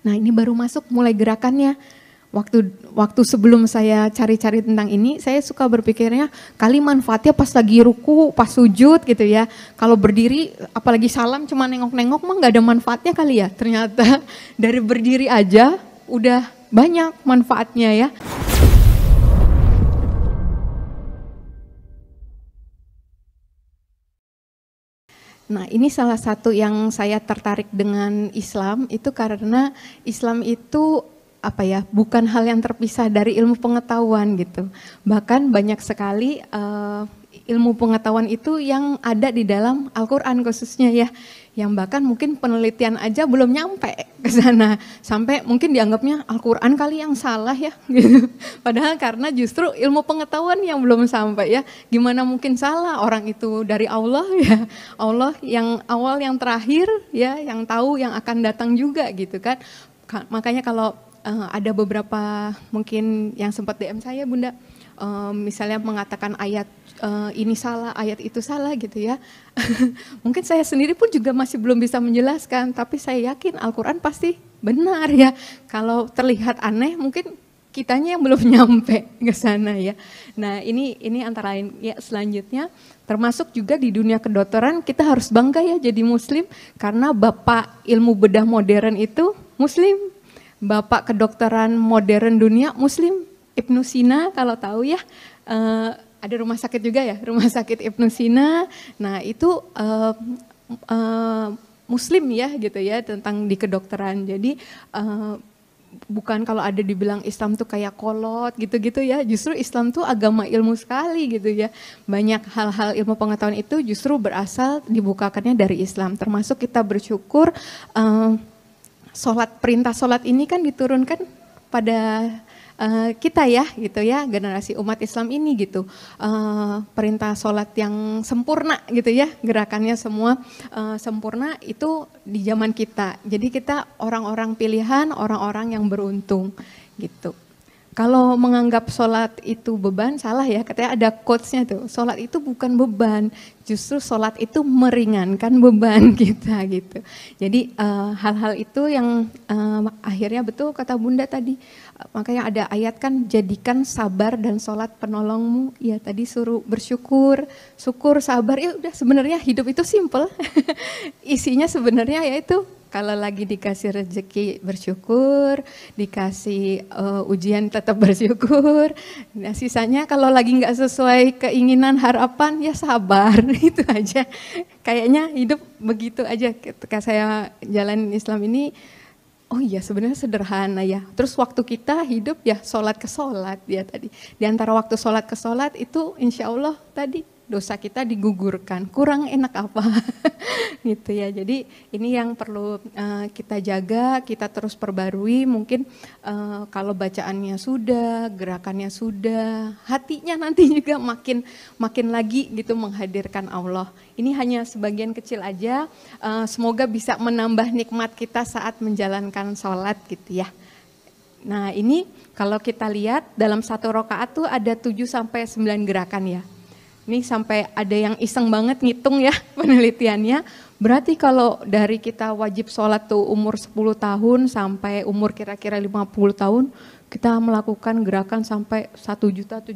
Nah ini baru masuk mulai gerakannya. Waktu sebelum saya cari-cari tentang ini, saya suka berpikirnya kali manfaatnya pas lagi ruku, pas sujud gitu ya. Kalau berdiri, apalagi salam cuma nengok-nengok mah nggak ada manfaatnya kali ya. Ternyata dari berdiri aja udah banyak manfaatnya ya. Nah ini salah satu yang saya tertarik dengan Islam itu karena Islam itu bukan hal yang terpisah dari ilmu pengetahuan gitu. Bahkan banyak sekali ilmu pengetahuan itu yang ada di dalam Al-Quran khususnya ya. Yang bahkan mungkin penelitian aja belum nyampe ke sana. Sampai mungkin dianggapnya Al-Quran kali yang salah ya. Gitu. Padahal karena justru ilmu pengetahuan yang belum sampai ya. Gimana mungkin salah, orang itu dari Allah ya. Allah yang awal yang terakhir ya, yang tahu yang akan datang juga gitu kan. Makanya kalau ada beberapa mungkin yang sempat DM saya Bunda, misalnya mengatakan ayat ini salah, ayat itu salah gitu ya. Mungkin saya sendiri pun juga masih belum bisa menjelaskan, tapi saya yakin Al-Quran pasti benar ya. Kalau terlihat aneh mungkin kitanya yang belum nyampe ke sana ya. Nah ini antara lain ya. Selanjutnya termasuk juga di dunia kedokteran kita harus bangga ya jadi muslim, karena bapak ilmu bedah modern itu muslim. Bapak kedokteran modern dunia muslim, Ibnu Sina kalau tahu ya, ada rumah sakit juga ya, rumah sakit Ibnu Sina. Nah itu muslim ya gitu ya tentang di kedokteran. Jadi bukan kalau ada dibilang Islam tuh kayak kolot gitu-gitu ya, justru Islam tuh agama ilmu sekali gitu ya. Banyak hal-hal ilmu pengetahuan itu justru berasal dibukakannya dari Islam, termasuk kita bersyukur perintah sholat ini kan diturunkan pada kita ya gitu ya, generasi umat Islam ini gitu. Perintah sholat yang sempurna gitu ya, gerakannya semua sempurna itu di zaman kita. Jadi kita orang-orang pilihan, orang-orang yang beruntung gitu. Kalau menganggap sholat itu beban, salah ya, katanya ada quotes-nya tuh, sholat itu bukan beban, justru sholat itu meringankan beban kita gitu. Jadi hal-hal itu yang akhirnya betul kata Bunda tadi, makanya ada ayat kan, jadikan sabar dan sholat penolongmu, ya tadi suruh bersyukur, syukur, sabar, ya udah sebenarnya hidup itu simple, isinya sebenarnya yaitu kalau lagi dikasih rezeki bersyukur, dikasih ujian tetap bersyukur. Nah, sisanya kalau lagi nggak sesuai keinginan harapan ya sabar, itu aja. Kayaknya hidup begitu aja. Ketika saya jalanin Islam ini, oh iya sebenarnya sederhana ya. Terus waktu kita hidup ya sholat ke sholat ya tadi. Di antara waktu sholat ke sholat itu insya Allah tadi dosa kita digugurkan, kurang enak apa gitu ya. Jadi ini yang perlu kita jaga, kita terus perbarui. Mungkin kalau bacaannya sudah, gerakannya sudah, hatinya nanti juga makin lagi gitu menghadirkan Allah. Ini hanya sebagian kecil aja, semoga bisa menambah nikmat kita saat menjalankan sholat gitu ya. Nah ini kalau kita lihat dalam satu rakaat tuh ada 7-9 gerakan ya. Ini sampai ada yang iseng banget ngitung ya penelitiannya. Berarti kalau dari kita wajib sholat tuh umur 10 tahun sampai umur kira-kira 50 tahun, kita melakukan gerakan sampai 1.713.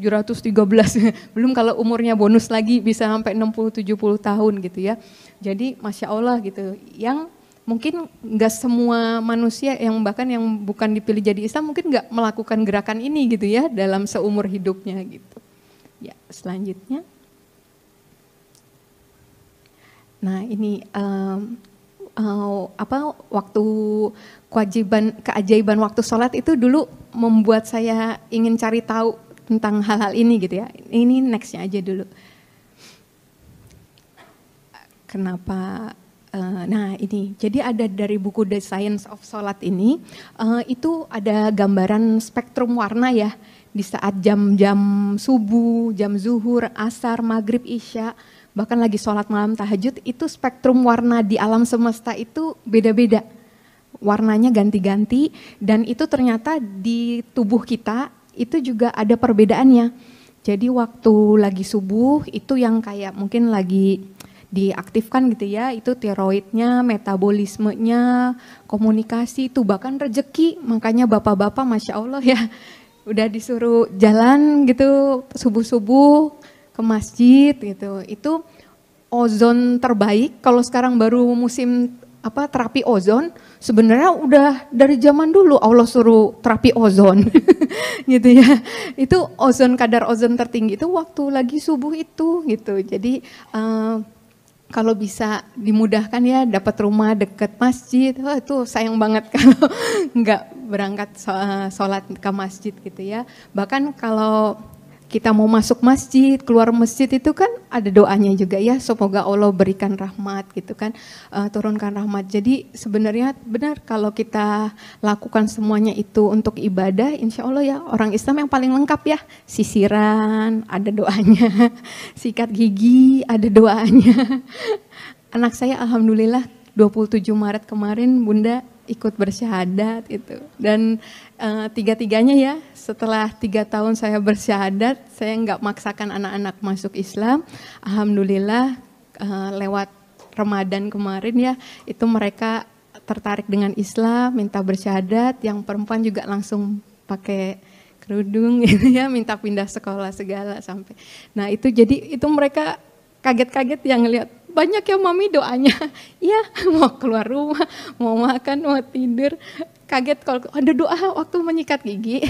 Belum kalau umurnya bonus lagi bisa sampai 60-70 tahun gitu ya. Jadi Masya Allah gitu. Yang mungkin nggak semua manusia yang bahkan yang bukan dipilih jadi Islam mungkin nggak melakukan gerakan ini gitu ya dalam seumur hidupnya gitu. Ya selanjutnya. Nah ini waktu keajaiban waktu sholat itu dulu membuat saya ingin cari tahu tentang hal-hal ini gitu ya. Ini nextnya aja dulu. Kenapa? Nah ini, jadi ada dari buku The Science of Sholat ini, itu ada gambaran spektrum warna ya. Di saat jam-jam subuh, jam zuhur, asar, maghrib, isya, bahkan lagi sholat malam tahajud, itu spektrum warna di alam semesta itu beda-beda. Warnanya ganti-ganti dan itu ternyata di tubuh kita itu juga ada perbedaannya. Jadi waktu lagi subuh itu yang kayak mungkin lagi diaktifkan gitu ya, itu tiroidnya, metabolismenya, komunikasi itu bahkan rezeki. Makanya bapak-bapak Masya Allah ya udah disuruh jalan gitu subuh-subuh ke masjid gitu. Itu ozon terbaik kalau sekarang baru musim terapi ozon, sebenarnya udah dari zaman dulu Allah suruh terapi ozon gitu ya. Itu kadar ozon tertinggi itu waktu lagi subuh itu gitu. Jadi kalau bisa dimudahkan ya dapat rumah dekat masjid, itu sayang banget kalau nggak berangkat sholat ke masjid gitu ya. Bahkan kalau kita mau masuk masjid, keluar masjid itu kan ada doanya juga ya, semoga Allah berikan rahmat gitu kan, turunkan rahmat. Jadi sebenarnya benar kalau kita lakukan semuanya itu untuk ibadah, insya Allah ya orang Islam yang paling lengkap ya, sisiran ada doanya, sikat gigi ada doanya. Anak saya alhamdulillah 27 Maret kemarin Bunda ikut bersyahadat itu, dan tiga-tiganya ya setelah 3 tahun saya bersyahadat, saya nggak maksakan anak-anak masuk Islam. Alhamdulillah lewat Ramadan kemarin ya, itu mereka tertarik dengan Islam, minta bersyahadat, yang perempuan juga langsung pakai kerudung gitu ya, minta pindah sekolah segala sampai. Nah itu jadi itu mereka kaget-kaget yang ngelihat banyak ya mami doanya, ya mau keluar rumah, mau makan, mau tidur. Kaget kalau ada doa waktu menyikat gigi,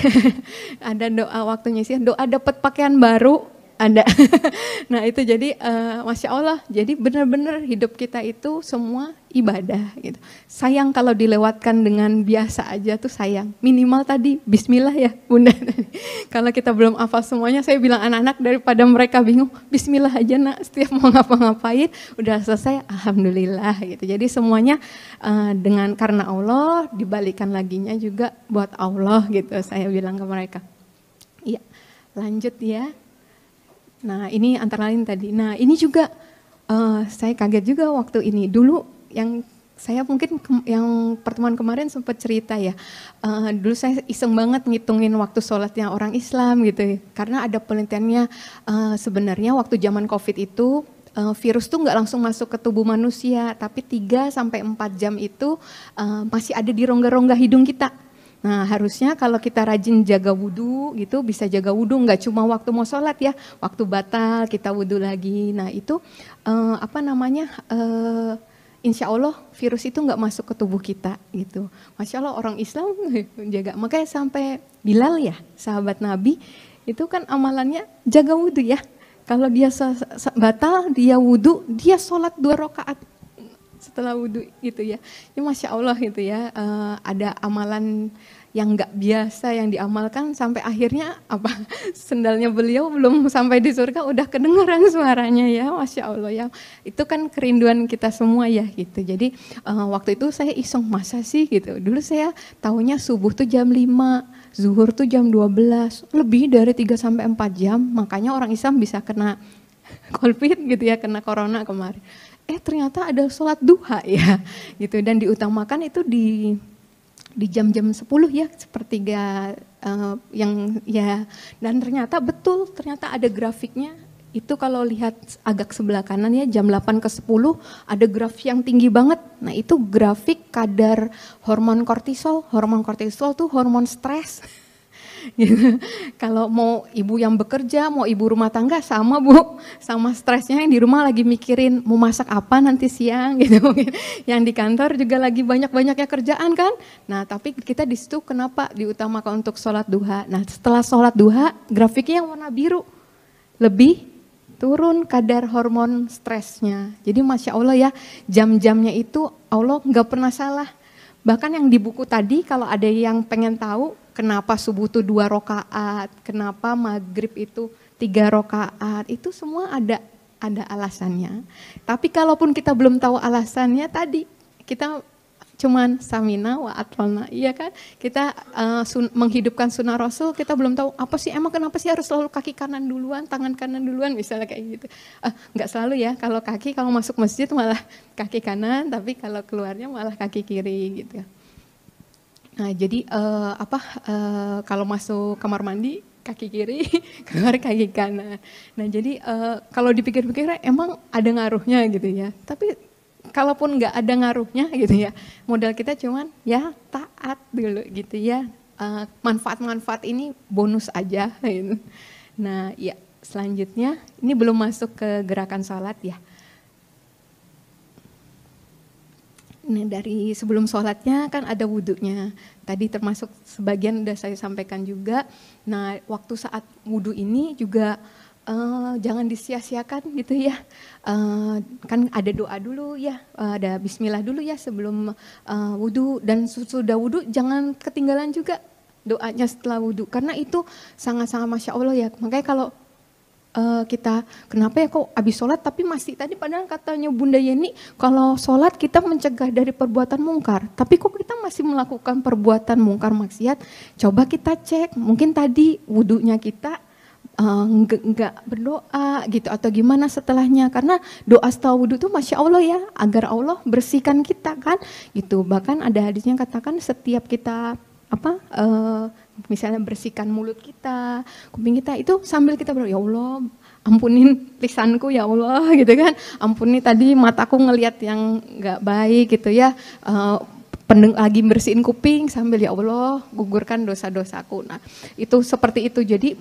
ada doa waktu nyisir, doa dapat pakaian baru, ada. Nah itu jadi Masya Allah, jadi benar-benar hidup kita itu semua ibadah gitu. Sayang kalau dilewatkan dengan biasa aja tuh sayang. Minimal tadi Bismillah ya Bunda. Kalau kita belum hafal semuanya, saya bilang anak-anak daripada mereka bingung, Bismillah aja nak, setiap mau ngapa-ngapain udah selesai, Alhamdulillah gitu. Jadi semuanya karena Allah, dibalikan laginya juga buat Allah gitu, saya bilang ke mereka. Iya, lanjut ya. Nah ini antara lain tadi. Nah ini juga saya kaget juga waktu ini. Dulu yang saya mungkin yang pertemuan kemarin sempat cerita ya. Dulu saya iseng banget ngitungin waktu sholatnya orang Islam gitu. Karena ada penelitiannya sebenarnya waktu zaman COVID itu virus tuh nggak langsung masuk ke tubuh manusia. Tapi 3-4 jam itu masih ada di rongga-rongga hidung kita. Nah harusnya kalau kita rajin jaga wudhu gitu, bisa jaga wudhu nggak cuma waktu mau sholat ya, waktu batal kita wudhu lagi. Nah itu insya Allah virus itu nggak masuk ke tubuh kita gitu. Masya Allah orang Islam jaga, makanya sampai Bilal ya sahabat Nabi itu kan amalannya jaga wudhu ya. Kalau dia batal dia wudhu, dia sholat 2 rakaat setelah wudhu gitu ya. Ya Masya Allah gitu ya, ada amalan yang nggak biasa yang diamalkan sampai akhirnya sendalnya beliau belum sampai di surga udah kedengeran suaranya ya, Masya Allah ya. Itu kan kerinduan kita semua ya gitu. Jadi waktu itu saya iseng, masa sih gitu. Dulu saya tahunya subuh tuh jam 5, zuhur tuh jam 12, lebih dari 3-4 jam. Makanya orang Islam bisa kena COVID gitu ya, kena corona kemarin. Ternyata ada sholat duha ya gitu, dan diutamakan itu di jam-jam 10 ya, sepertiga yang ya, dan ternyata betul, ternyata ada grafiknya. Itu kalau lihat agak sebelah kanan ya, jam 8 ke 10 ada grafik yang tinggi banget. Nah itu grafik kadar hormon kortisol. Hormon kortisol tuh hormon stres. Gitu. Kalau mau ibu yang bekerja, mau ibu rumah tangga sama Bu, sama stresnya yang di rumah lagi mikirin mau masak apa nanti siang gitu. Yang di kantor juga lagi banyak-banyaknya kerjaan kan. Nah tapi kita di situ kenapa diutamakan untuk sholat duha. Nah setelah sholat duha grafiknya yang warna biru, lebih turun kadar hormon stresnya. Jadi Masya Allah ya, jam-jamnya itu Allah nggak pernah salah. Bahkan yang di buku tadi kalau ada yang pengen tahu kenapa subuh itu 2 rakaat, kenapa maghrib itu 3 rakaat, itu semua ada alasannya. Tapi kalaupun kita belum tahu alasannya tadi, kita cuman samina wa atolna, iya kan? Kita menghidupkan sunnah Rasul, kita belum tahu apa sih, emang kenapa sih harus selalu kaki kanan duluan, tangan kanan duluan, misalnya kayak gitu. Enggak selalu ya, kalau masuk masjid malah kaki kanan, tapi kalau keluarnya malah kaki kiri gitu. Nah jadi kalau masuk kamar mandi kaki kiri, keluar kaki kanan. Nah jadi kalau dipikir-pikir emang ada ngaruhnya gitu ya. Tapi kalaupun nggak ada ngaruhnya gitu ya, modal kita cuman ya taat dulu gitu ya. Manfaat-manfaat ini bonus aja. Gitu. Nah ya selanjutnya ini belum masuk ke gerakan sholat ya. Nah dari sebelum sholatnya kan ada wudhunya. Tadi termasuk sebagian udah saya sampaikan juga. Nah waktu saat wudhu ini juga jangan disia-siakan gitu ya. Kan ada doa dulu ya, ada bismillah dulu ya sebelum wudhu. Dan sudah wudhu jangan ketinggalan juga doanya setelah wudhu. Karena itu sangat-sangat Masya Allah ya. Makanya kalau kita kenapa ya kok habis sholat tapi masih tadi padahal katanya Bunda Yeni kalau sholat kita mencegah dari perbuatan mungkar tapi kok kita masih melakukan perbuatan mungkar maksiat. Coba kita cek mungkin tadi wudhunya kita enggak berdoa gitu atau gimana setelahnya karena doa setelah wudhu tuh Masya Allah ya agar Allah bersihkan kita kan gitu. Bahkan ada hadisnya katakan setiap kita misalnya bersihkan mulut kita, kuping kita itu sambil kita berdoa, ya Allah ampunin lisanku ya Allah gitu kan, ampuni tadi mataku ngelihat yang nggak baik gitu ya, lagi bersihin kuping sambil ya Allah gugurkan dosa-dosaku. Nah itu seperti itu jadi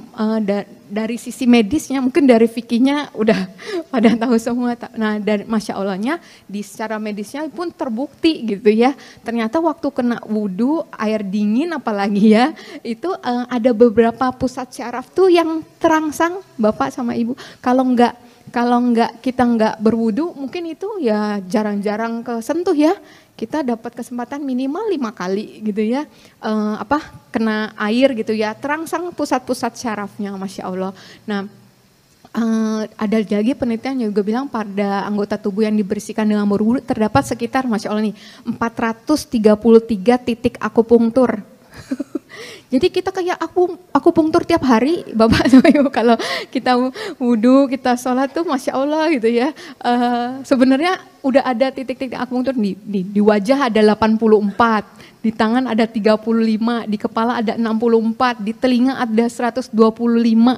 dari sisi medisnya mungkin dari fikihnya udah pada tahu semua. Nah dari Masya Allahnya di secara medisnya pun terbukti gitu ya. Ternyata waktu kena wudhu air dingin apalagi ya itu ada beberapa pusat syaraf tuh yang terangsang Bapak sama Ibu. Kalau kita nggak berwudhu mungkin itu ya jarang-jarang kesentuh ya. Kita dapat kesempatan minimal 5 kali gitu ya, kena air gitu ya, terangsang pusat-pusat syarafnya Masya Allah. Nah ada lagi penelitian juga bilang pada anggota tubuh yang dibersihkan dengan berwudu terdapat sekitar Masya Allah nih 433 titik akupunktur. Jadi kita kayak akupunktur tiap hari Bapak sama Ibu kalau kita wudhu, kita sholat tuh Masya Allah gitu ya. Sebenarnya udah ada titik-titik akupunktur di wajah ada 84, di tangan ada 35, di kepala ada 64, di telinga ada 125,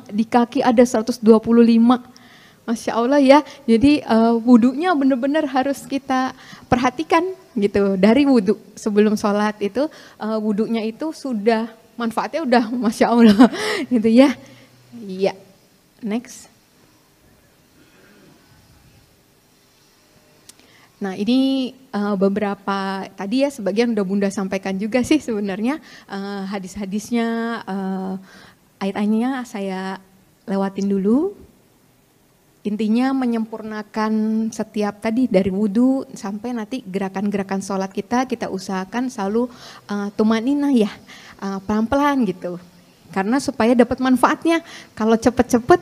di kaki ada 125. Masya Allah ya, jadi wudhunya benar-benar harus kita perhatikan gitu. Dari wudhu sebelum sholat itu, wudhunya itu sudah manfaatnya udah Masya Allah gitu ya. Iya, next. Nah ini beberapa tadi ya sebagian udah Bunda sampaikan juga sih sebenarnya hadis-hadisnya, ayat-ayatnya saya lewatin dulu. Intinya menyempurnakan setiap tadi dari wudhu sampai nanti gerakan-gerakan sholat kita usahakan selalu tumaninah ya, pelan-pelan gitu. Karena supaya dapat manfaatnya, kalau cepet-cepet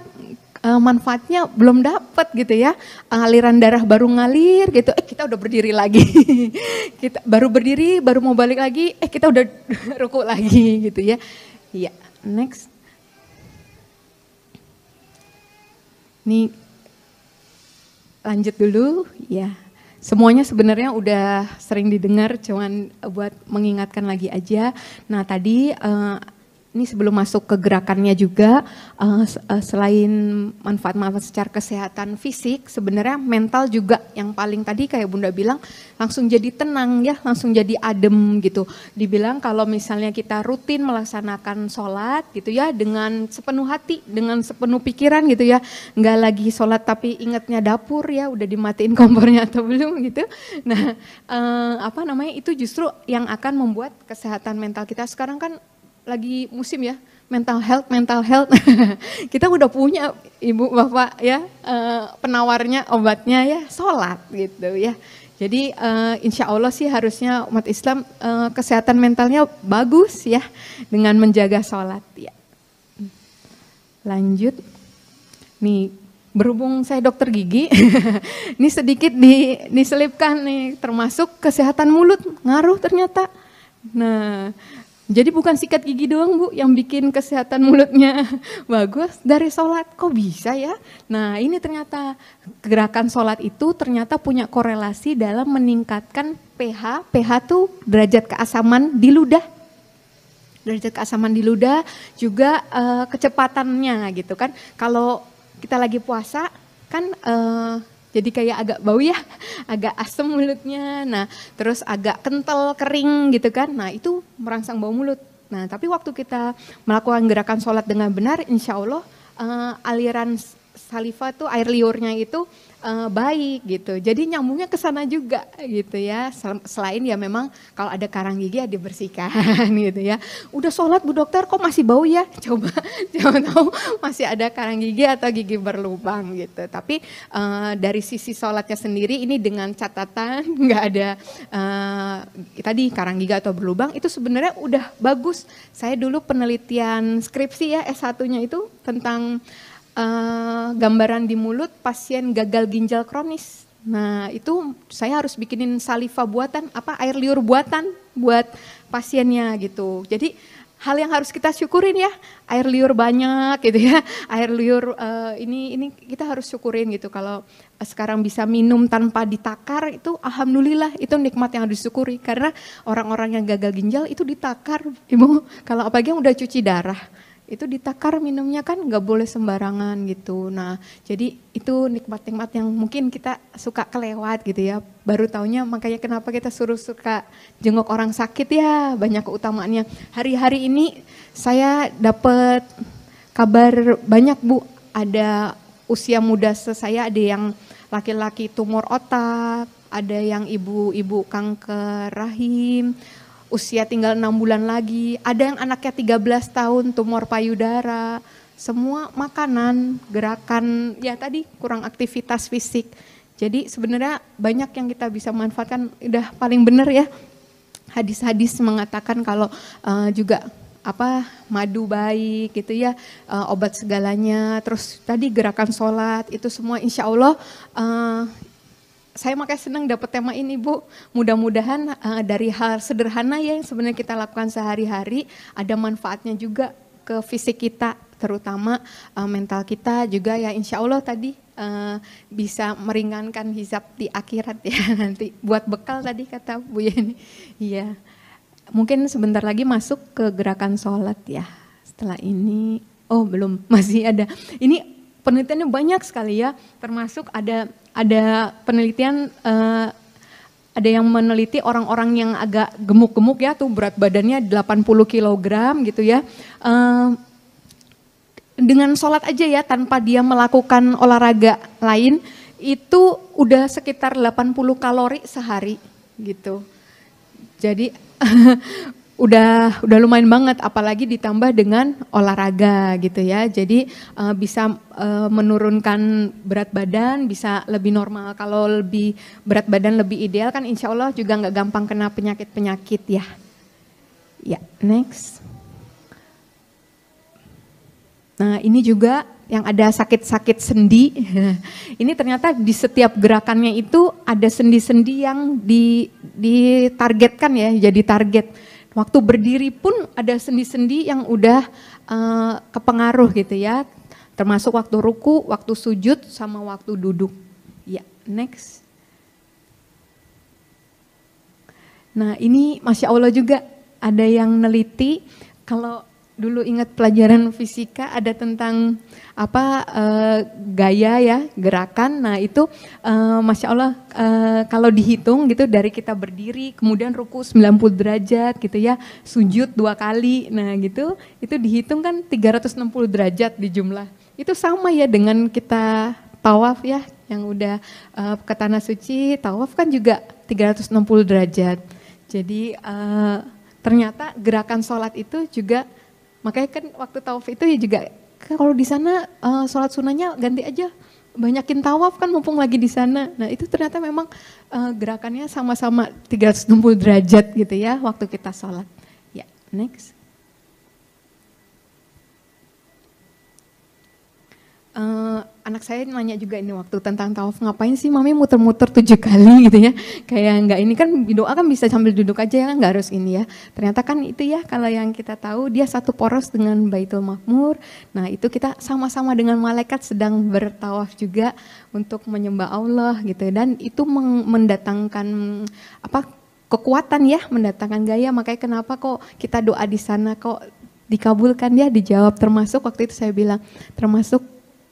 manfaatnya belum dapat gitu ya, aliran darah baru ngalir gitu, kita udah berdiri lagi, kita baru berdiri, baru mau balik lagi, kita udah ruku lagi gitu ya. Iya, next. Nih lanjut dulu ya. Semuanya sebenarnya udah sering didengar, cuman buat mengingatkan lagi aja. Nah tadi ini sebelum masuk ke gerakannya juga, selain manfaat-manfaat secara kesehatan fisik, sebenarnya mental juga yang paling tadi kayak Bunda bilang, langsung jadi tenang ya, langsung jadi adem gitu. Dibilang kalau misalnya kita rutin melaksanakan sholat gitu ya, dengan sepenuh hati, dengan sepenuh pikiran gitu ya, nggak lagi sholat tapi ingatnya dapur ya, udah dimatiin kompornya atau belum gitu. Nah itu justru yang akan membuat kesehatan mental kita sekarang kan, lagi musim ya, mental health. Kita udah punya Ibu Bapak ya, penawarnya obatnya ya, sholat gitu ya. Jadi insya Allah sih harusnya umat Islam kesehatan mentalnya bagus ya, dengan menjaga sholat ya. Lanjut, nih berhubung saya dokter gigi, ini sedikit diselipkan nih, termasuk kesehatan mulut, ngaruh ternyata. Nah, jadi bukan sikat gigi doang Bu yang bikin kesehatan mulutnya bagus, dari sholat kok bisa ya? Nah ini ternyata gerakan sholat itu ternyata punya korelasi dalam meningkatkan pH tuh derajat keasaman di ludah. derajat keasaman di ludah, juga kecepatannya gitu kan. Kalau kita lagi puasa kan jadi kayak agak bau ya, agak asem mulutnya, nah terus agak kental, kering gitu kan, nah itu merangsang bau mulut. Nah tapi waktu kita melakukan gerakan sholat dengan benar, insya Allah aliran saliva tuh, air liurnya itu baik gitu. Jadi nyambungnya ke sana juga gitu ya. Selain ya memang kalau ada karang gigi ya dibersihkan gitu ya. Udah sholat Bu Dokter kok masih bau ya? Coba tahu masih ada karang gigi atau gigi berlubang gitu. Tapi dari sisi sholatnya sendiri ini dengan catatan nggak ada tadi karang gigi atau berlubang, itu sebenarnya udah bagus. Saya dulu penelitian skripsi ya S1-nya itu tentang gambaran di mulut pasien gagal ginjal kronis. Nah itu saya harus bikinin saliva buatan, air liur buatan buat pasiennya gitu. Jadi hal yang harus kita syukurin ya, air liur banyak gitu ya, air liur ini kita harus syukurin gitu. Kalau sekarang bisa minum tanpa ditakar itu alhamdulillah, itu nikmat yang harus disyukuri. Karena orang-orang yang gagal ginjal itu ditakar, Ibu. Kalau apalagi yang udah cuci darah, itu ditakar minumnya kan nggak boleh sembarangan gitu. Nah jadi itu nikmat-nikmat yang mungkin kita suka kelewat gitu ya. Baru taunya makanya kenapa kita suka jenguk orang sakit ya, banyak keutamaannya. Hari-hari ini saya dapat kabar banyak Bu, ada usia muda saya, ada yang laki-laki tumor otak, ada yang ibu-ibu kanker rahim, usia tinggal 6 bulan lagi, ada yang anaknya 13 tahun tumor payudara, semua makanan, gerakan, ya tadi kurang aktivitas fisik. Jadi sebenarnya banyak yang kita bisa manfaatkan, udah paling benar ya. Hadis-hadis mengatakan kalau juga madu baik gitu ya, obat segalanya, terus tadi gerakan sholat, itu semua insya Allah saya makanya senang dapat tema ini Bu. Mudah-mudahan dari hal sederhana ya yang sebenarnya kita lakukan sehari-hari ada manfaatnya juga ke fisik kita, terutama mental kita juga ya, insya Allah tadi bisa meringankan hisab di akhirat ya nanti buat bekal tadi kata Bu Yeni. Iya, mungkin sebentar lagi masuk ke gerakan sholat ya. Setelah ini, oh belum, masih ada. Ini penelitiannya banyak sekali ya, termasuk ada penelitian, ada yang meneliti orang-orang yang agak gemuk-gemuk ya, tuh berat badannya 80 kg gitu ya. Dengan sholat aja ya, tanpa dia melakukan olahraga lain, itu udah sekitar 80 kalori sehari gitu. Jadi udah lumayan banget, apalagi ditambah dengan olahraga gitu ya. Jadi bisa menurunkan berat badan, bisa lebih normal. Kalau lebih berat badan lebih ideal kan insya Allah juga nggak gampang kena penyakit-penyakit ya. Ya, next. Nah ini juga yang ada sakit-sakit sendi. Ini ternyata di setiap gerakannya itu ada sendi-sendi yang ditargetkan ya, jadi target. Waktu berdiri pun ada sendi-sendi yang udah kepengaruh gitu ya. Termasuk waktu ruku, waktu sujud, sama waktu duduk. Ya, next. Nah ini Masya Allah juga ada yang neliti, kalau dulu ingat pelajaran fisika ada tentang gaya ya, gerakan. Nah itu Masya Allah kalau dihitung gitu dari kita berdiri, kemudian ruku 90 derajat gitu ya, sujud 2 kali, nah gitu, itu dihitung kan 360 derajat di jumlah. Itu sama ya dengan kita tawaf ya, yang udah ke tanah suci, tawaf kan juga 360 derajat. Jadi ternyata gerakan sholat itu juga, makanya kan waktu tawaf itu ya juga, kalau di sana sholat sunnahnya ganti aja, banyakin tawaf kan mumpung lagi di sana. Nah itu ternyata memang gerakannya sama-sama 360 derajat gitu ya waktu kita sholat. Ya, next. Anak saya nanya juga ini waktu tentang tawaf, ngapain sih mami muter-muter 7 kali gitu ya, kayak enggak, ini kan doa kan bisa sambil duduk aja ya, enggak harus ini ya. Ternyata kan itu ya, kalau yang kita tahu dia satu poros dengan Baitul Ma'mur. Nah itu kita sama-sama dengan malaikat sedang bertawaf juga untuk menyembah Allah gitu, dan itu mendatangkan kekuatan ya, mendatangkan gaya. Makanya kenapa kok kita doa di sana kok dikabulkan ya, dijawab. Termasuk waktu itu saya bilang, termasuk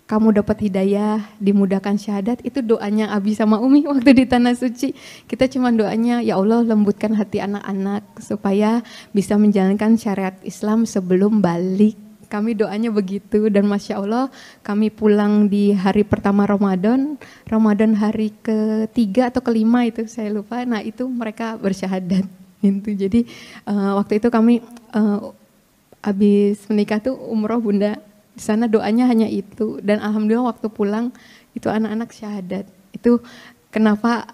kamu dapat hidayah, dimudahkan syahadat, itu doanya Abi sama Umi waktu di Tanah Suci. Kita cuma doanya, ya Allah lembutkan hati anak-anak supaya bisa menjalankan syariat Islam sebelum balik. Kami doanya begitu, dan Masya Allah kami pulang di hari pertama Ramadan hari ketiga atau kelima itu saya lupa, nah itu mereka bersyahadat. Gitu. Jadi waktu itu kami habis menikah tuh umroh Bunda. Di sana doanya hanya itu, dan alhamdulillah waktu pulang itu anak-anak syahadat. Itu kenapa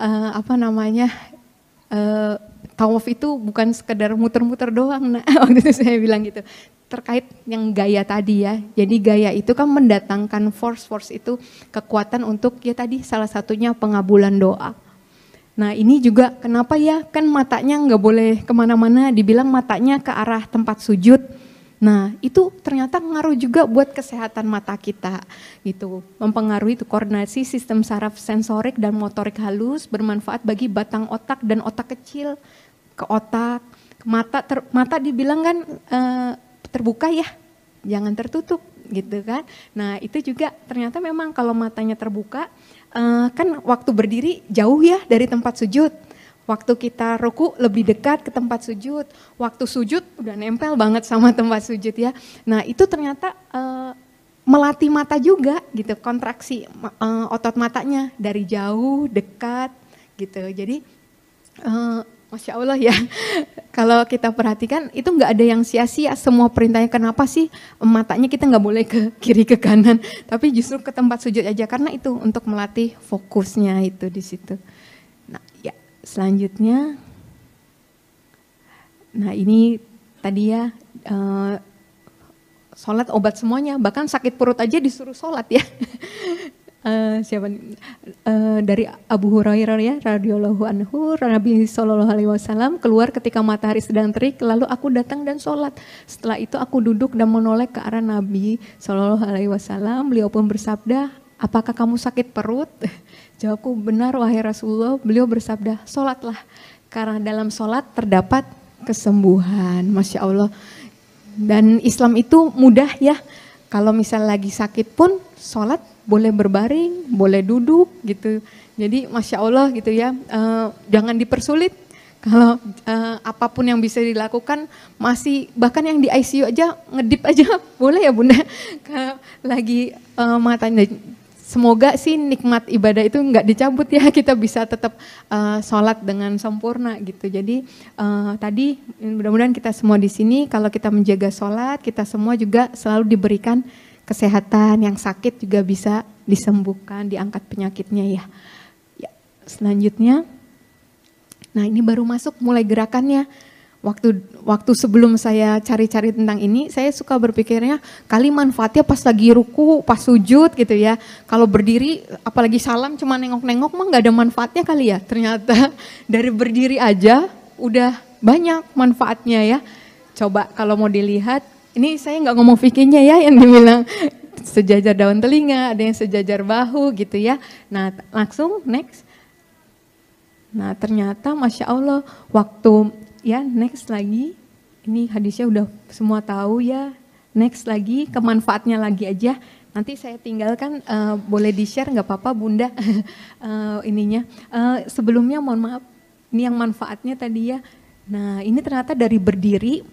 tawaf itu bukan sekedar muter-muter doang. Nah, waktu itu saya bilang gitu. Terkait yang gaya tadi ya. Jadi gaya itu kan mendatangkan force itu kekuatan untuk ya tadi salah satunya pengabulan doa. Nah ini juga kenapa ya, kan matanya nggak boleh kemana-mana, dibilang matanya ke arah tempat sujud. Nah itu ternyata ngaruh juga buat kesehatan mata kita gitu, mempengaruhi itu koordinasi sistem saraf sensorik dan motorik halus, bermanfaat bagi batang otak dan otak kecil, ke otak, ke mata. Mata dibilang kan terbuka ya, jangan tertutup gitu kan. Nah itu juga ternyata memang kalau matanya terbuka kan waktu berdiri jauh ya dari tempat sujud. Waktu kita ruku lebih dekat ke tempat sujud, waktu sujud udah nempel banget sama tempat sujud ya. Nah itu ternyata melatih mata juga gitu, kontraksi otot matanya dari jauh, dekat gitu. Jadi Masya Allah ya, kalau kita perhatikan itu nggak ada yang sia-sia semua perintahnya. Kenapa sih matanya kita nggak boleh ke kiri ke kanan, tapi justru ke tempat sujud aja, karena itu untuk melatih fokusnya itu di situ. Nah ya. Selanjutnya, nah ini tadi ya sholat obat semuanya, bahkan sakit perut aja disuruh sholat ya. Dari Abu Hurairah ya radhiyallahu anhu, Nabi Shallallahu Alaihi Wasallam keluar ketika matahari sedang terik, lalu aku datang dan sholat. Setelah itu aku duduk dan menoleh ke arah Nabi Shallallahu Alaihi Wasallam. Beliau pun bersabda, apakah kamu sakit perut? Jawabku, benar wahai Rasulullah. Beliau bersabda, sholatlah, karena dalam sholat terdapat kesembuhan. Masya Allah. Dan Islam itu mudah ya. Kalau misal lagi sakit pun sholat boleh berbaring, boleh duduk gitu. Jadi Masya Allah gitu ya, jangan dipersulit. Kalau apapun yang bisa dilakukan, masih bahkan yang di ICU aja ngedip aja boleh ya Bunda. Kalau lagi matanya. Semoga sih nikmat ibadah itu nggak dicabut ya, kita bisa tetap sholat dengan sempurna gitu. Jadi tadi mudah-mudahan kita semua di sini kalau kita menjaga sholat, kita semua juga selalu diberikan kesehatan, yang sakit juga bisa disembuhkan, diangkat penyakitnya ya. Selanjutnya, nah ini baru masuk mulai gerakannya. Waktu sebelum saya cari-cari tentang ini, saya suka berpikirnya kali manfaatnya pas lagi ruku, pas sujud gitu ya. Kalau berdiri, apalagi salam cuma nengok-nengok mah nggak ada manfaatnya kali ya. Ternyata dari berdiri aja udah banyak manfaatnya ya. Coba kalau mau dilihat, ini saya nggak ngomong fikihnya ya, yang dibilang sejajar daun telinga, ada yang sejajar bahu gitu ya. Nah langsung next. Nah ternyata Masya Allah waktu ya next lagi, ini hadisnya udah semua tahu ya, next lagi kemanfaatnya lagi aja, nanti saya tinggalkan boleh di share nggak apa-apa Bunda ininya. Sebelumnya mohon maaf, ini yang manfaatnya tadi ya, nah ini ternyata dari berdiri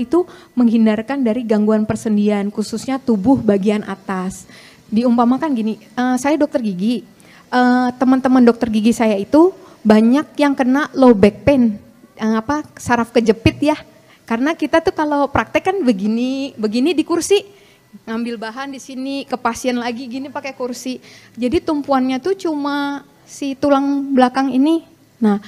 itu menghindarkan dari gangguan persendian, khususnya tubuh bagian atas. Diumpamakan gini, saya dokter gigi, teman-teman dokter gigi saya itu banyak yang kena low back pain, saraf kejepit ya, karena kita tuh kalau praktek kan begini di kursi, ngambil bahan di sini ke pasien lagi gini pakai kursi, jadi tumpuannya tuh cuma si tulang belakang ini. Nah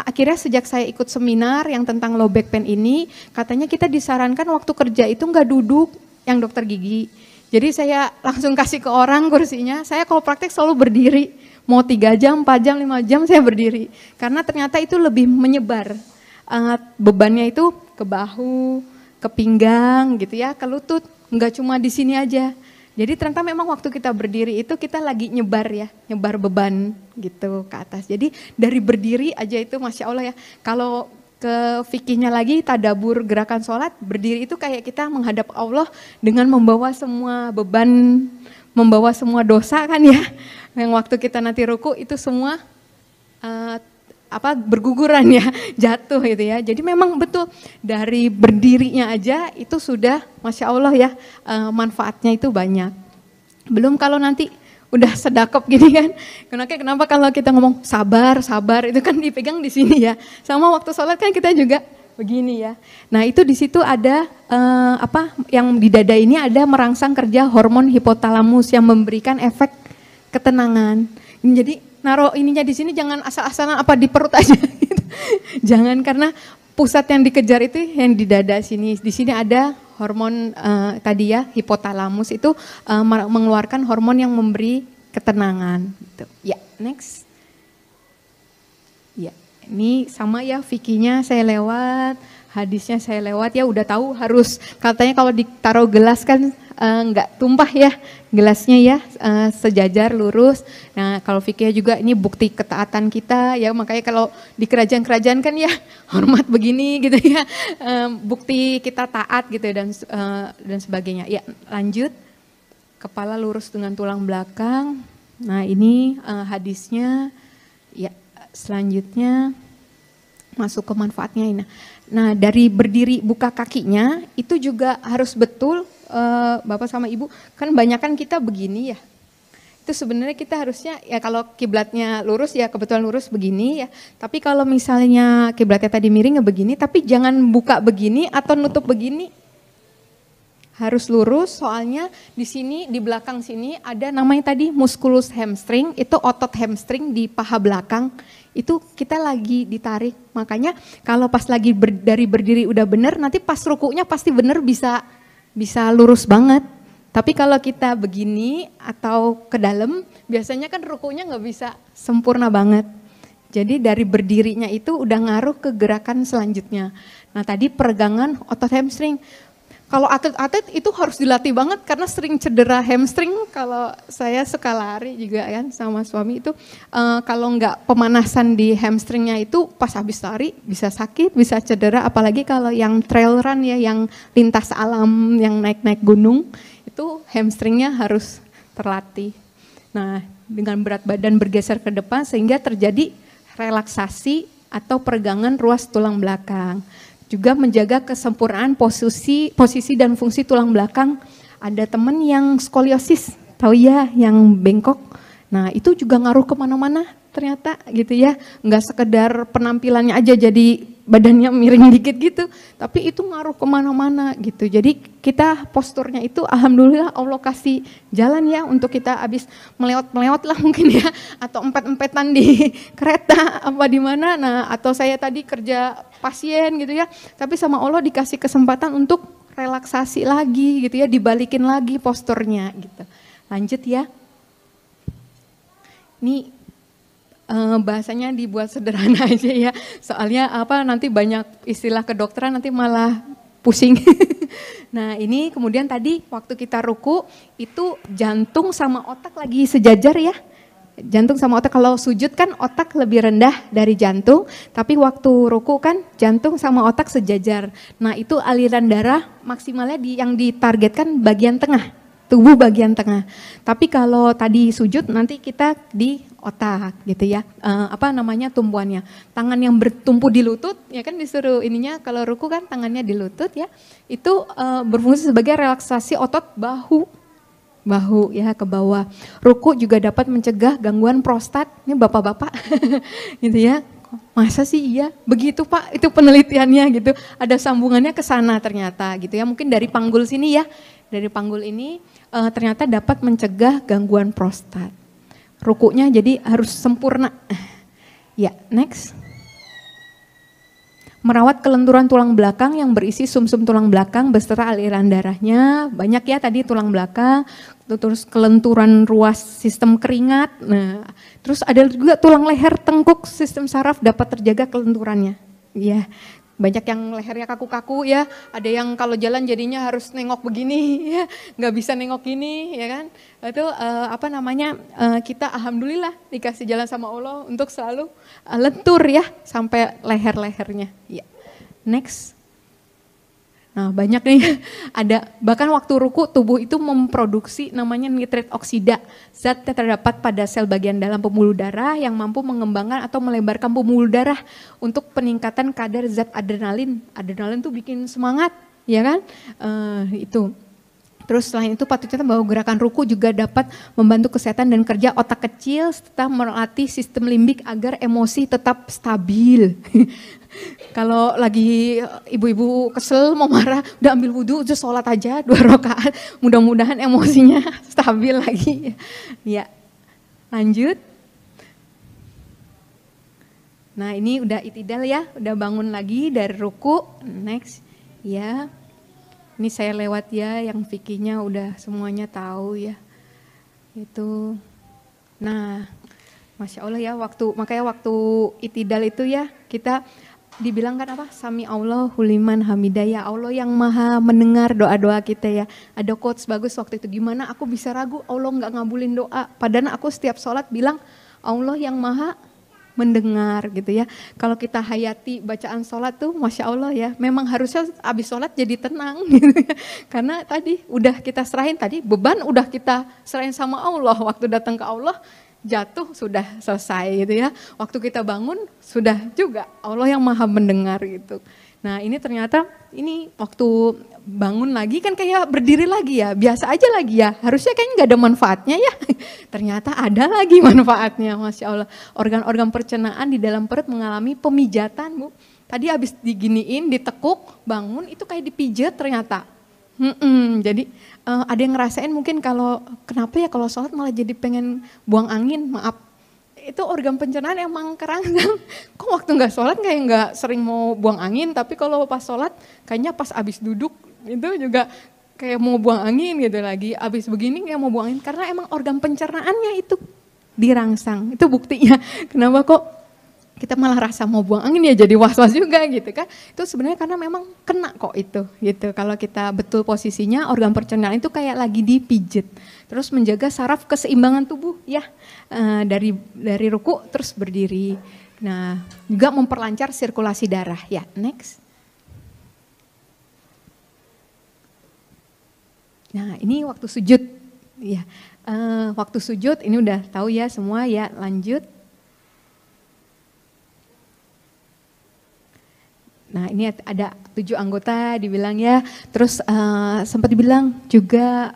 akhirnya sejak saya ikut seminar yang tentang low back pain ini, katanya kita disarankan waktu kerja itu nggak duduk, yang dokter gigi. Jadi saya langsung kasih ke orang kursinya, saya kalau praktek selalu berdiri. Mau 3 jam, 4 jam, 5 jam saya berdiri. Karena ternyata itu lebih menyebar. Bebannya itu ke bahu, ke pinggang gitu ya, ke lutut. Enggak cuma di sini aja. Jadi ternyata memang waktu kita berdiri itu kita lagi nyebar ya, nyebar beban gitu ke atas. Jadi dari berdiri aja itu Masya Allah ya, kalau ke fikihnya lagi tadabur gerakan sholat, berdiri itu kayak kita menghadap Allah dengan membawa semua beban, membawa semua dosa kan ya. Yang waktu kita nanti ruku itu semua berguguran ya, jatuh gitu ya. Jadi memang betul dari berdirinya aja itu sudah Masya Allah ya, manfaatnya itu banyak. Belum kalau nanti udah sedakap gini kan. Kenapa kalau kita ngomong sabar itu kan dipegang di sini ya. Sama waktu sholat kan kita juga begini ya. Nah itu di situ ada yang di dada ini ada merangsang kerja hormon hipotalamus yang memberikan efek ketenangan. Jadi naruh ininya di sini jangan asal-asalan di perut aja gitu. Jangan, karena pusat yang dikejar itu yang di dada sini. Di sini ada hormon tadi ya, hipotalamus itu mengeluarkan hormon yang memberi ketenangan gitu. Ya, next. Ya, ini sama ya fikihnya saya lewat, hadisnya saya lewat ya, udah tahu harus katanya kalau ditaruh gelas kan enggak tumpah ya gelasnya ya, sejajar lurus. Nah kalau fikih juga ini bukti ketaatan kita ya, makanya kalau di kerajaan-kerajaan kan ya hormat begini gitu ya, bukti kita taat gitu dan sebagainya. Ya lanjut, kepala lurus dengan tulang belakang. Nah ini hadisnya ya. Selanjutnya masuk ke manfaatnya. Nah dari berdiri buka kakinya itu juga harus betul. Bapak sama Ibu, kan banyakan kita begini ya. Itu sebenarnya kita harusnya ya kalau kiblatnya lurus ya kebetulan lurus begini ya. Tapi kalau misalnya kiblatnya tadi miring ya begini, tapi jangan buka begini atau nutup begini. Harus lurus, soalnya di sini di belakang sini ada namanya tadi musculus hamstring, itu otot hamstring di paha belakang. Itu kita lagi ditarik. Makanya kalau pas lagi dari berdiri udah bener, nanti pas rukunya pasti bener bisa lurus banget. Tapi kalau kita begini atau ke dalam, biasanya kan rukunya nggak bisa sempurna banget. Jadi dari berdirinya itu udah ngaruh ke gerakan selanjutnya. Nah tadi peregangan otot hamstring. Kalau atlet-atlet itu harus dilatih banget karena sering cedera hamstring. Kalau saya suka lari juga kan sama suami itu, kalau nggak pemanasan di hamstringnya itu pas habis lari bisa sakit, bisa cedera. Apalagi kalau yang trail run ya, yang lintas alam, yang naik-naik gunung, itu hamstringnya harus terlatih. Nah dengan berat badan bergeser ke depan sehingga terjadi relaksasi atau peregangan ruas tulang belakang. Juga menjaga kesempurnaan posisi dan fungsi tulang belakang. Ada teman yang skoliosis, tahu ya, yang bengkok. Nah itu juga ngaruh kemana-mana ternyata gitu ya. Nggak sekedar penampilannya aja jadi badannya miring dikit gitu, tapi itu ngaruh kemana-mana gitu. Jadi kita posturnya itu alhamdulillah Allah kasih jalan ya untuk kita habis melewat lah mungkin ya, atau empet-empetan di kereta apa di mana. Nah atau saya tadi kerja pasien gitu ya, tapi sama Allah dikasih kesempatan untuk relaksasi lagi gitu ya, dibalikin lagi posturnya gitu. Lanjut ya. Ini bahasanya dibuat sederhana aja ya, soalnya nanti banyak istilah kedokteran nanti malah pusing. Nah ini kemudian tadi waktu kita ruku itu jantung sama otak lagi sejajar ya. Jantung sama otak, kalau sujud kan otak lebih rendah dari jantung, tapi waktu ruku kan jantung sama otak sejajar. Nah itu aliran darah maksimalnya yang ditargetkan bagian tengah, tubuh bagian tengah. Tapi kalau tadi sujud nanti kita di otak gitu ya, tumpuannya. Tangan yang bertumpu di lutut, ya kan disuruh ininya, kalau ruku kan tangannya di lutut ya, itu berfungsi sebagai relaksasi otot bahu ya ke bawah. Ruku juga dapat mencegah gangguan prostat, ini bapak-bapak gitu ya. Masa sih iya? Begitu Pak, itu penelitiannya gitu. Ada sambungannya ke sana ternyata gitu ya. Mungkin dari panggul sini ya. Dari panggul ini ternyata dapat mencegah gangguan prostat. Rukunya jadi harus sempurna. Ya, next. Merawat kelenturan tulang belakang yang berisi sumsum tulang belakang beserta aliran darahnya. Banyak ya tadi tulang belakang, terus kelenturan ruas sistem keringat. Nah, terus ada juga tulang leher, tengkuk, sistem saraf dapat terjaga kelenturannya. Ya, banyak yang lehernya kaku-kaku ya, ada yang kalau jalan jadinya harus nengok begini ya, nggak bisa nengok gini ya kan. Itu kita alhamdulillah dikasih jalan sama Allah untuk selalu lentur ya sampai leher-lehernya. Ya. Next. Nah banyak nih, ada bahkan waktu ruku tubuh itu memproduksi namanya nitrit oksida, zat yang terdapat pada sel bagian dalam pembuluh darah yang mampu mengembangkan atau melebarkan pembuluh darah untuk peningkatan kadar zat adrenalin. Adrenalin tuh bikin semangat, ya kan? Itu. Terus selain itu patut dicatat bahwa gerakan ruku juga dapat membantu kesehatan dan kerja otak kecil serta melatih sistem limbik agar emosi tetap stabil. Kalau lagi ibu-ibu kesel mau marah, udah ambil wudhu, udah sholat aja 2 rakaat, mudah-mudahan emosinya stabil lagi. Ya, lanjut. Nah ini udah itidal ya, udah bangun lagi dari ruku. Next, ya. Ini saya lewat ya, yang fikihnya udah semuanya tahu ya. Itu. Nah, Masya Allah ya, makanya waktu itidal itu ya, kita dibilang kan apa? Sami Allahu liman hamidah, ya Allah yang maha mendengar doa-doa kita ya. Ada quotes bagus waktu itu, gimana aku bisa ragu Allah nggak ngabulin doa. Padahal aku setiap sholat bilang Allah yang maha mendengar gitu ya. Kalau kita hayati bacaan sholat tuh Masya Allah ya, memang harusnya habis sholat jadi tenang gitu ya. Karena tadi udah kita serahin, tadi beban udah kita serahin sama Allah, waktu datang ke Allah jatuh sudah selesai gitu ya. Waktu kita bangun sudah juga Allah yang maha mendengar gitu. Nah ini ternyata ini waktu bangun lagi kan kayak berdiri lagi ya, biasa aja lagi ya. Harusnya kayaknya gak ada manfaatnya ya. Ternyata ada lagi manfaatnya, Masya Allah. Organ-organ pencernaan di dalam perut mengalami pemijatan Bu. Tadi habis diginiin, ditekuk, bangun itu kayak dipijat ternyata. Jadi ada yang ngerasain mungkin kalau kenapa ya kalau sholat malah jadi pengen buang angin, maaf. Itu organ pencernaan emang kerangsang. Kok waktu nggak sholat kayak nggak sering mau buang angin, tapi kalau pas sholat kayaknya pas abis duduk itu juga kayak mau buang angin gitu lagi. Abis begini kayak mau buang angin karena emang organ pencernaannya itu dirangsang. Itu buktinya kenapa kok kita malah rasa mau buang angin ya jadi was-was juga gitu kan. Itu sebenarnya karena memang kena kok itu gitu. Kalau kita betul posisinya organ pencernaan itu kayak lagi dipijit. Terus menjaga saraf keseimbangan tubuh ya, dari ruku terus berdiri. Nah juga memperlancar sirkulasi darah ya. Next. Nah ini waktu sujud ya, waktu sujud ini udah tahu ya semua ya. Lanjut. Nah ini ada 7 anggota dibilang ya, terus sempat dibilang juga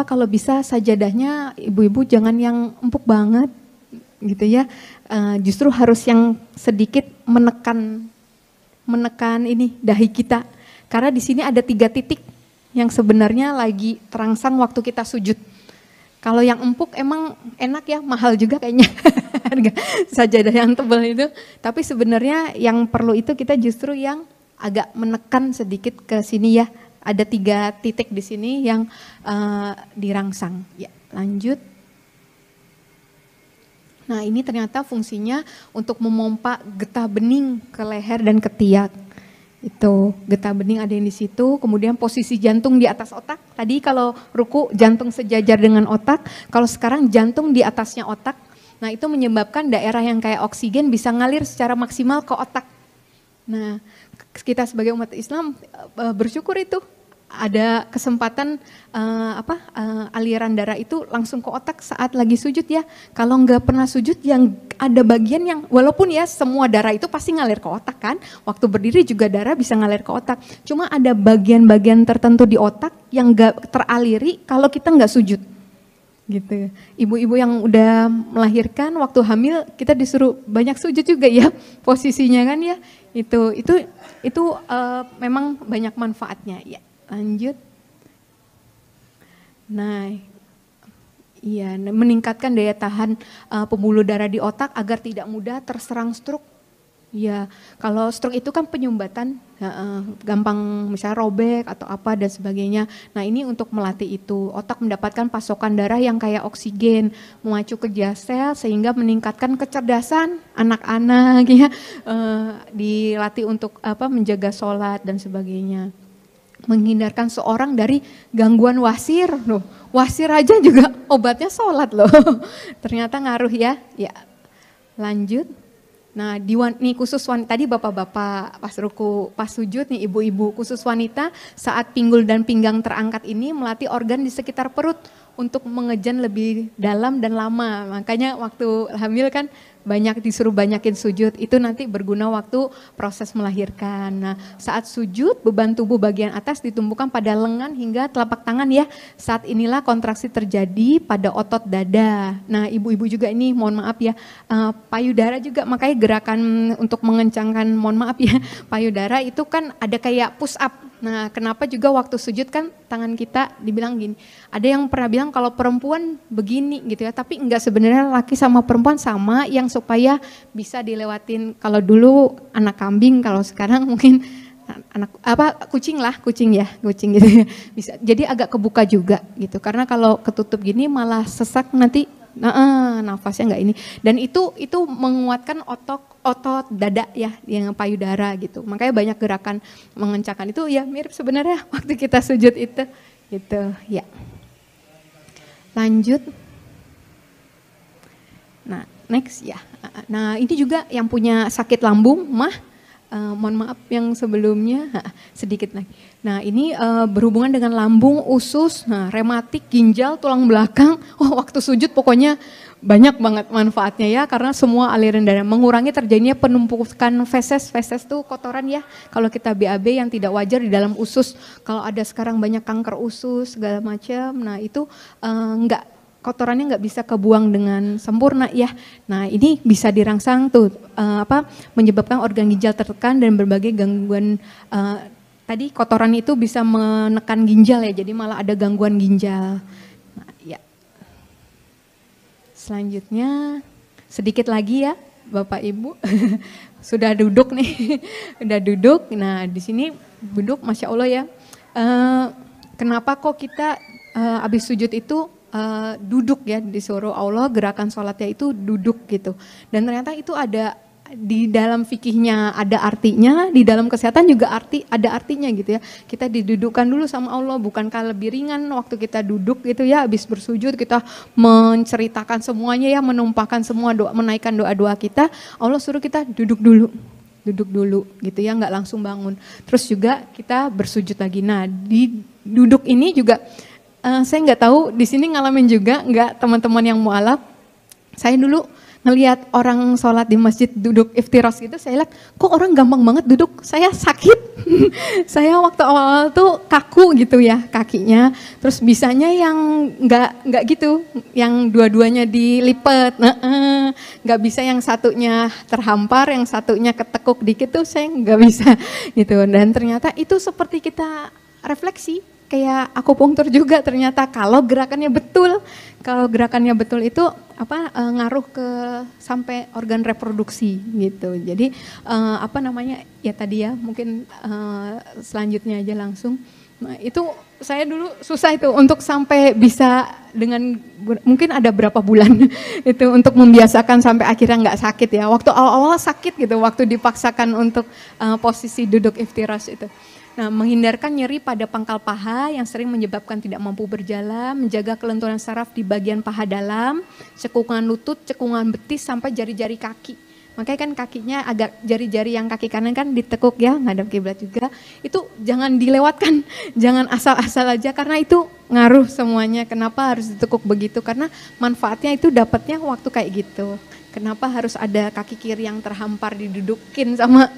kalau bisa sajadahnya ibu-ibu jangan yang empuk banget gitu ya, justru harus yang sedikit menekan ini dahi kita, karena di sini ada 3 titik yang sebenarnya lagi terangsang waktu kita sujud. Kalau yang empuk emang enak ya, mahal juga kayaknya harga sajadah yang tebal itu. Tapi sebenarnya yang perlu itu kita justru yang agak menekan sedikit ke sini ya. Ada 3 titik di sini yang dirangsang. Ya, lanjut. Nah ini ternyata fungsinya untuk memompa getah bening ke leher dan ketiak. Itu getah bening ada yang di situ, kemudian posisi jantung di atas otak. Tadi kalau ruku jantung sejajar dengan otak, kalau sekarang jantung di atasnya otak. Nah itu menyebabkan daerah yang kayak oksigen bisa ngalir secara maksimal ke otak. Nah kita sebagai umat Islam bersyukur itu ada kesempatan aliran darah itu langsung ke otak saat lagi sujud ya. Kalau nggak pernah sujud yang ada bagian yang walaupun ya semua darah itu pasti ngalir ke otak kan. Waktu berdiri juga darah bisa ngalir ke otak. Cuma ada bagian-bagian tertentu di otak yang nggak teraliri kalau kita nggak sujud. Gitu. Ibu-ibu yang udah melahirkan waktu hamil kita disuruh banyak sujud juga ya posisinya kan ya. Itu memang banyak manfaatnya ya. Lanjut. Nah, iya, meningkatkan daya tahan pembuluh darah di otak agar tidak mudah terserang stroke. Iya, kalau stroke itu kan penyumbatan, gampang misalnya robek atau apa dan sebagainya. Nah ini untuk melatih itu, otak mendapatkan pasokan darah yang kayak oksigen, memacu kerja sel sehingga meningkatkan kecerdasan anak-anak ya, dilatih untuk apa menjaga sholat dan sebagainya. Menghindarkan seorang dari gangguan wasir, loh. Wasir aja juga obatnya sholat loh. Ternyata ngaruh ya. Ya, lanjut. Nah, nih khusus wanita, tadi bapak-bapak pas ruku, pas sujud nih ibu-ibu, khusus wanita saat pinggul dan pinggang terangkat ini melatih organ di sekitar perut untuk mengejan lebih dalam dan lama. Makanya waktu hamil kan disuruh banyakin sujud, itu nanti berguna waktu proses melahirkan. Nah, saat sujud beban tubuh bagian atas ditumpukan pada lengan hingga telapak tangan ya. Saat inilah kontraksi terjadi pada otot dada. Nah, ibu-ibu juga ini mohon maaf ya, payudara juga, makanya gerakan untuk mengencangkan, mohon maaf ya, payudara itu kan ada kayak push up. Nah, kenapa juga waktu sujud kan tangan kita dibilang gini. Ada yang pernah bilang kalau perempuan begini gitu ya, tapi enggak, sebenarnya laki sama perempuan sama, yang supaya bisa dilewatin. Kalau dulu anak kambing, kalau sekarang mungkin kucing gitu ya. Bisa. Jadi agak kebuka juga gitu. Karena kalau ketutup gini malah sesak nanti. Nafasnya enggak ini, dan itu menguatkan otot dada ya, yang payudara gitu. Makanya banyak gerakan mengencangkan itu ya, mirip sebenarnya waktu kita sujud itu gitu ya. Lanjut. Nah, next ya. Nah, ini juga yang punya sakit lambung, mohon maaf yang sebelumnya sedikit lagi. Nah ini berhubungan dengan lambung, usus, rematik, ginjal, tulang belakang. Waktu sujud pokoknya banyak banget manfaatnya ya, karena semua aliran darah, mengurangi terjadinya penumpukan feses. Feses tuh kotoran ya, kalau kita BAB yang tidak wajar di dalam usus. Kalau ada sekarang banyak kanker usus segala macam, nah itu kotorannya nggak bisa kebuang dengan sempurna ya. Nah ini bisa dirangsang tuh menyebabkan organ ginjal tertekan dan berbagai gangguan. Tadi kotoran itu bisa menekan ginjal ya, jadi malah ada gangguan ginjal. Nah, ya. Selanjutnya sedikit lagi ya Bapak Ibu. Sudah duduk nih, udah duduk. Nah di sini duduk, Masya Allah ya. Kenapa kok kita habis sujud itu duduk ya, disuruh Allah gerakan sholatnya itu duduk gitu. Dan ternyata itu ada di dalam fikihnya, ada artinya, di dalam kesehatan juga ada artinya gitu ya. Kita didudukkan dulu sama Allah, bukankah lebih ringan waktu kita duduk gitu ya, habis bersujud kita menceritakan semuanya ya, menumpahkan semua doa, menaikkan doa-doa kita. Allah suruh kita duduk dulu gitu ya, nggak langsung bangun. Terus juga kita bersujud lagi. Nah di duduk ini juga saya nggak tahu di sini ngalamin juga nggak teman-teman yang mualaf. Saya dulu ngelihat orang sholat di masjid duduk iftiros gitu, saya lihat kok orang gampang banget duduk, saya sakit. Saya waktu awal tuh kaku gitu ya kakinya, terus bisanya yang nggak gitu, yang dua-duanya dilipat, nggak bisa yang satunya terhampar, yang satunya ketekuk dikit tuh saya nggak bisa gitu. Dan ternyata itu seperti kita refleksi, kayak akupunktur juga ternyata kalau gerakannya betul itu ngaruh ke sampai organ reproduksi gitu. Jadi ya tadi ya mungkin selanjutnya aja langsung. Nah, itu saya dulu susah itu untuk sampai bisa dengan mungkin ada berapa bulan itu untuk membiasakan sampai akhirnya nggak sakit ya. Waktu awal-awal sakit gitu waktu dipaksakan untuk posisi duduk iftiras itu. Nah, menghindarkan nyeri pada pangkal paha yang sering menyebabkan tidak mampu berjalan, menjaga kelenturan saraf di bagian paha dalam, cekungan lutut, cekungan betis sampai jari-jari kaki. Makanya kan kakinya agak jari-jari yang kaki kanan kan ditekuk ya, ngadep kiblat juga. Itu jangan dilewatkan, jangan asal-asal aja karena itu ngaruh semuanya. Kenapa harus ditekuk begitu? Karena manfaatnya itu dapatnya waktu kayak gitu. Kenapa harus ada kaki kiri yang terhampar didudukin sama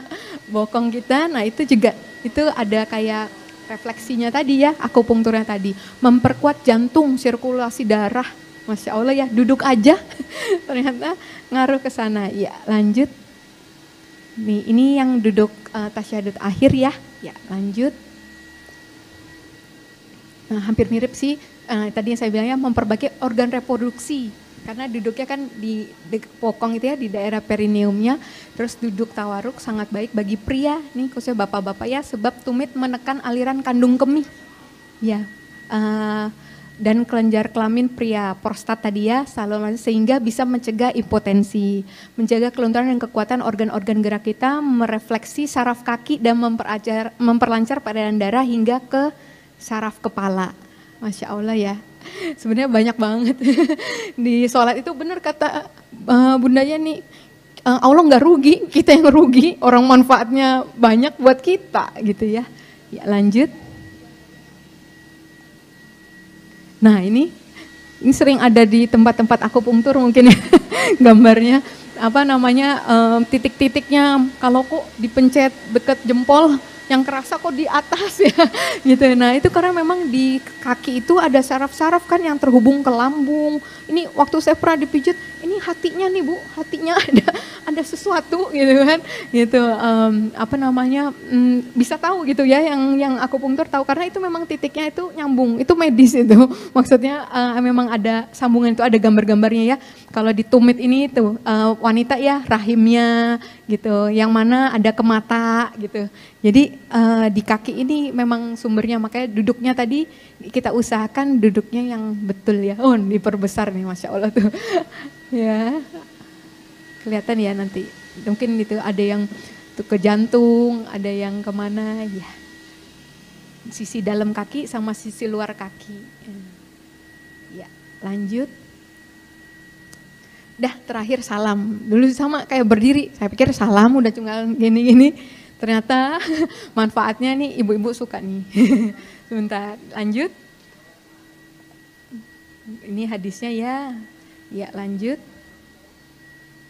bokong kita? Nah itu juga, itu ada kayak refleksinya tadi ya, akupunkturnya tadi. Memperkuat jantung, sirkulasi darah. Masya Allah ya, duduk aja ternyata ngaruh ke sana. Ya lanjut. Nih, ini yang duduk tasyahud akhir ya. Ya lanjut. Nah hampir mirip sih, tadi yang saya bilang ya, memperbaiki organ reproduksi. Karena duduknya kan di pokong itu ya, di daerah perineumnya, terus duduk tawaruk sangat baik bagi pria, nih khususnya bapak-bapak ya, sebab tumit menekan aliran kandung kemih. Ya, dan kelenjar kelamin pria, prostat tadi ya, sehingga bisa mencegah impotensi, menjaga kelunturan dan kekuatan organ-organ gerak kita, merefleksi saraf kaki dan memperlancar peredaran darah hingga ke saraf kepala. Masya Allah ya, sebenarnya banyak banget di sholat itu, benar kata bundanya nih, Allah nggak rugi, kita yang rugi, orang manfaatnya banyak buat kita gitu ya. Ya lanjut. Nah ini sering ada di tempat-tempat akupunktur mungkin ya, gambarnya apa namanya, titik-titiknya kalau kok dipencet deket jempol yang kerasa kok di atas ya gitu. Nah itu karena memang di kaki itu ada saraf-saraf kan yang terhubung ke lambung. Ini waktu saya pernah dipijit, ini hatinya nih Bu, hatinya ada sesuatu gitu kan, gitu. Apa namanya, bisa tahu gitu ya, yang akupunktur tahu karena itu memang titiknya itu nyambung, itu medis itu. Maksudnya memang ada sambungan, itu ada gambar-gambarnya ya. Kalau di tumit ini tuh wanita ya rahimnya gitu, yang mana ada ke mata gitu. Jadi di kaki ini memang sumbernya, makanya duduknya tadi kita usahakan duduknya yang betul ya. Oh diperbesar nih Masya Allah tuh. Ya kelihatan ya nanti. Mungkin itu ada yang tuh ke jantung, ada yang kemana ya. Sisi dalam kaki sama sisi luar kaki. Ya lanjut. Dah terakhir salam. Dulu sama kayak berdiri, saya pikir salam udah cuma gini-gini. Ternyata manfaatnya nih ibu-ibu suka nih. Sebentar, lanjut. Ini hadisnya ya. Ya lanjut.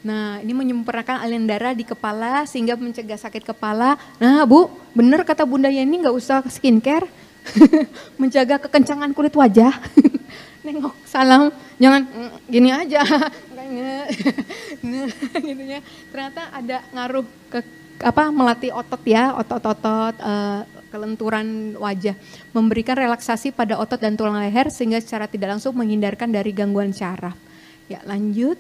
Nah ini menyempurnakan aliran darah di kepala sehingga mencegah sakit kepala. Nah Bu, bener kata Bunda Yeni nggak usah skincare. Menjaga kekencangan kulit wajah. Nengok salam, jangan gini aja. Gitu ya. Ternyata ada ngaruh ke melatih otot ya, otot-otot, kelenturan wajah, memberikan relaksasi pada otot dan tulang leher sehingga secara tidak langsung menghindarkan dari gangguan syaraf. Ya lanjut.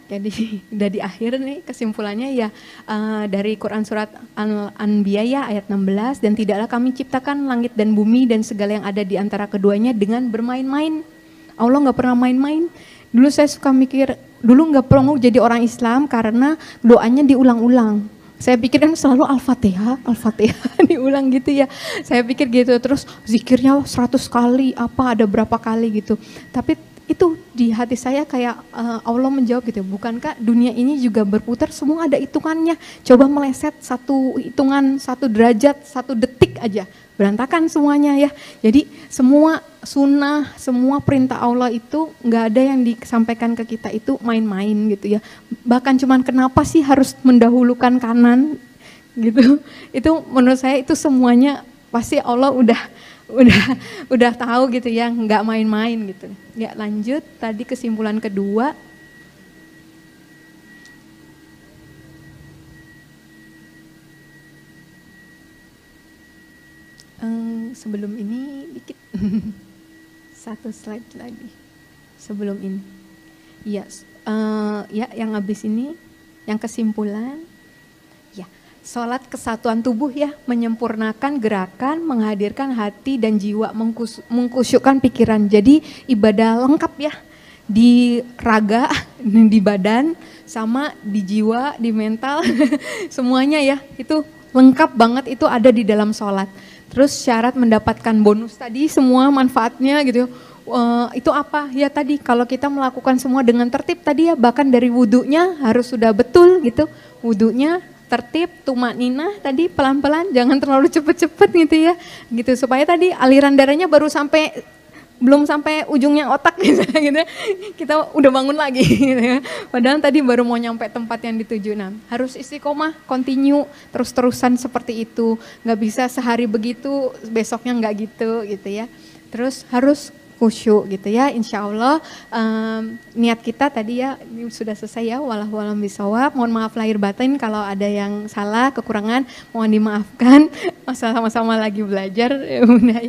Jadi udah di akhir nih kesimpulannya ya, dari Quran surat Al-Anbiya ya ayat 16, dan tidaklah kami ciptakan langit dan bumi dan segala yang ada di antara keduanya dengan bermain-main. Allah nggak pernah main-main. Dulu saya suka mikir, dulu nggak pernah jadi orang Islam karena doanya diulang-ulang. Saya pikir kan selalu Al-Fatihah, Al-Fatihah diulang gitu ya. Saya pikir gitu, terus zikirnya 100 kali, apa ada berapa kali gitu. Tapi itu di hati saya kayak Allah menjawab gitu, bukankah dunia ini juga berputar, semua ada hitungannya. Coba meleset satu hitungan, 1 derajat, 1 detik aja, berantakan semuanya ya. Jadi semua sunnah, semua perintah Allah itu nggak ada yang disampaikan ke kita itu main-main gitu ya. Bahkan cuman kenapa sih harus mendahulukan kanan gitu. Itu menurut saya itu semuanya pasti Allah udah tahu gitu ya, nggak main-main gitu. Ya lanjut, tadi kesimpulan kedua. Sebelum ini dikit, 1 slide lagi sebelum ini. Ya, ya yang habis ini, yang kesimpulan. Sholat kesatuan tubuh ya, menyempurnakan gerakan, menghadirkan hati dan jiwa, mengkusyukkan pikiran. Jadi ibadah lengkap ya, di raga, di badan, sama di jiwa, di mental, semuanya ya, itu lengkap banget, itu ada di dalam sholat. Terus syarat mendapatkan bonus tadi, semua manfaatnya gitu. Itu apa? Ya tadi kalau kita melakukan semua dengan tertib tadi ya, bahkan dari wudunya harus sudah betul gitu, wudunya tertib, tumakninah tadi pelan-pelan, jangan terlalu cepet-cepet gitu ya, gitu supaya tadi aliran darahnya baru belum sampai ujungnya otak gitu, kita udah bangun lagi gitu ya. Padahal tadi baru mau nyampe tempat yang dituju. Nah, harus istiqomah, continue, terus-terusan seperti itu, nggak bisa sehari begitu, besoknya nggak gitu ya. Terus harus khusyuk gitu ya, insya Allah niat kita tadi ya sudah selesai ya, wallahu a'lam bishawab. Mohon maaf lahir batin kalau ada yang salah, kekurangan, mohon dimaafkan. Sama-sama lagi belajar ya Bunda.